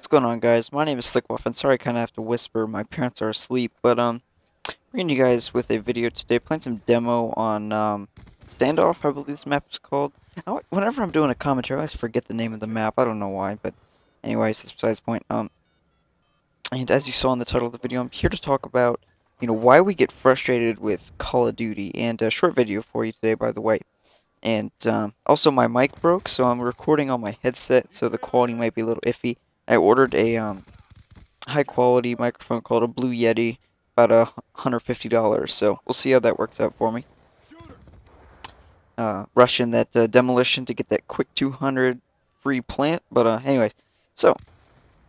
going on, guys? My name is Slickwolf, and sorry I kind of have to whisper. My parents are asleep, but bringing you guys with a video today, playing some demo on Standoff, I believe this map is called. Whenever I'm doing a commentary, I always forget the name of the map. I don't know why, but anyways, that's besides the point. And as you saw in the title of the video, I'm here to talk about, why we get frustrated with Call of Duty, and a short video for you today, by the way. And also my mic broke, so I'm recording on my headset, so the quality might be a little iffy. I ordered a high quality microphone called a Blue Yeti, about $150, so we'll see how that works out for me. Rushing that demolition to get that quick 200 free plant, but anyways, so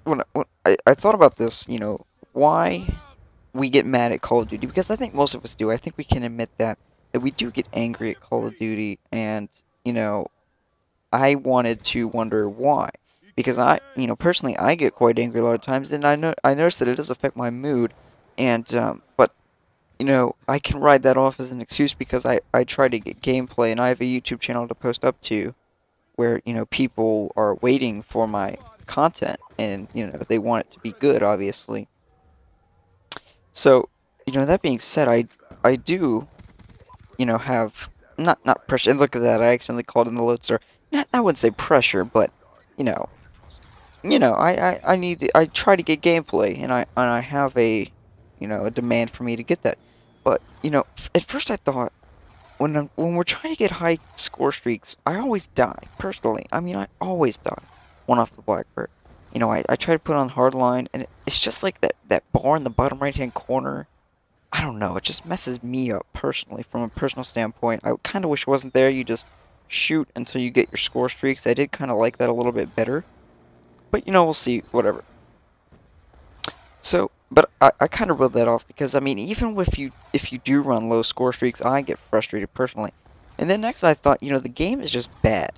when I thought about this, why we get mad at Call of Duty, because I think most of us do. I think we can admit that we do get angry at Call of Duty, and, I wanted to wonder why. Because personally, I get quite angry a lot of times, and I notice that it does affect my mood, and, but, I can ride that off as an excuse because I try to get gameplay, and I have a YouTube channel to post up to, where, people are waiting for my content, and, they want it to be good, obviously. So, that being said, I do have not pressure. And look at that, I accidentally called in the load star. I wouldn't say pressure, but I try to get gameplay, and I have a a demand for me to get that. But at first I thought when we're trying to get high score streaks, I always die personally. I mean, I always die. One off the Blackbird. I try to put on hardline, and it's just like that bar in the bottom right hand corner. I don't know, it just messes me up personally, from a personal standpoint. I kind of wish it wasn't there. You just shoot until you get your score streaks. I did kind of like that a little bit better. But, we'll see, whatever. So, but I kind of wrote that off because, I mean, even if you do run low score streaks, I get frustrated personally. And then next I thought, the game is just bad.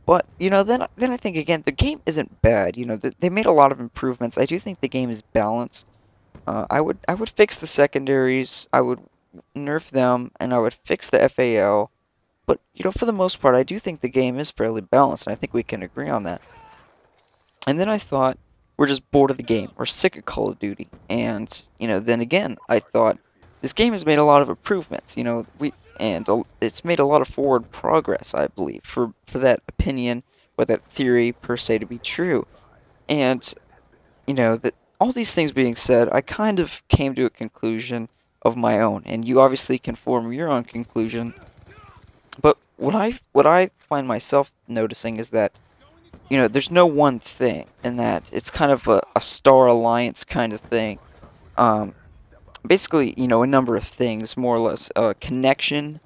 But, then I think again, the game isn't bad. They made a lot of improvements. I do think the game is balanced. I would fix the secondaries, I would nerf them, and I would fix the FAL. But, for the most part, I do think the game is fairly balanced, and I think we can agree on that. And then I thought, we're just bored of the game. We're sick of Call of Duty. And, then again, I thought, this game has made a lot of improvements, it's made a lot of forward progress, I believe, for that opinion, or that theory, per se, to be true. And, that all these things being said, I kind of came to a conclusion of my own, and you obviously can form your own conclusion. But what I find myself noticing is that, there's no one thing, and that it's kind of a Star Alliance kind of thing. Basically, a number of things, more or less, connection,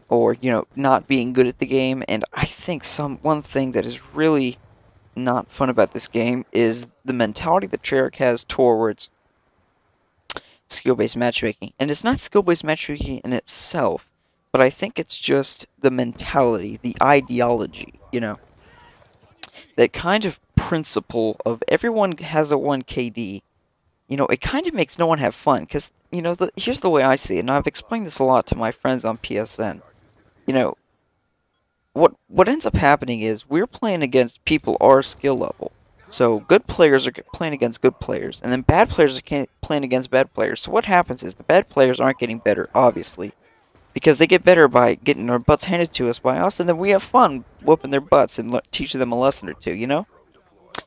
or, not being good at the game, and I think one thing that is really not fun about this game is the mentality that Treyarch has towards skill-based matchmaking. And it's not skill-based matchmaking in itself, but I think it's just the mentality, the ideology, that kind of principle of everyone has a 1 KD. It kind of makes no one have fun, because, here's the way I see it, and I've explained this a lot to my friends on PSN. What ends up happening is we're playing against people our skill level. So good players are playing against good players, and then bad players are playing against bad players. So what happens is the bad players aren't getting better, obviously, because they get better by getting their butts handed to us by us, and then we have fun whooping their butts and teaching them a lesson or two, And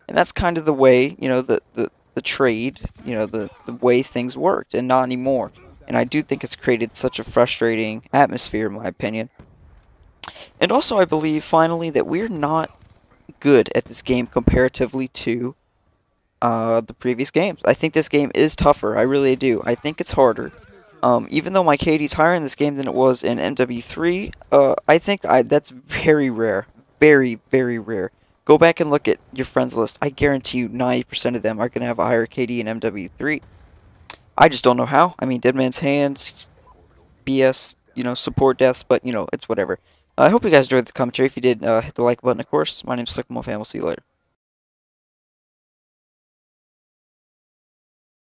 that's kind of the way, the trade, the way things worked, and not anymore. And I do think it's created such a frustrating atmosphere, in my opinion. And also, I believe, finally, that we're not good at this game comparatively to the previous games. I think this game is tougher. I really do. I think it's harder. Even though my KD's higher in this game than it was in MW3, I think that's very rare. Very, very rare. Go back and look at your friends list. I guarantee you 90% of them are going to have a higher KD in MW3. I just don't know how. I mean, Dead Man's Hand, BS, support deaths, but, it's whatever. I hope you guys enjoyed the commentary. If you did, hit the like button, of course. My name's Slickmo, and we'll see you later.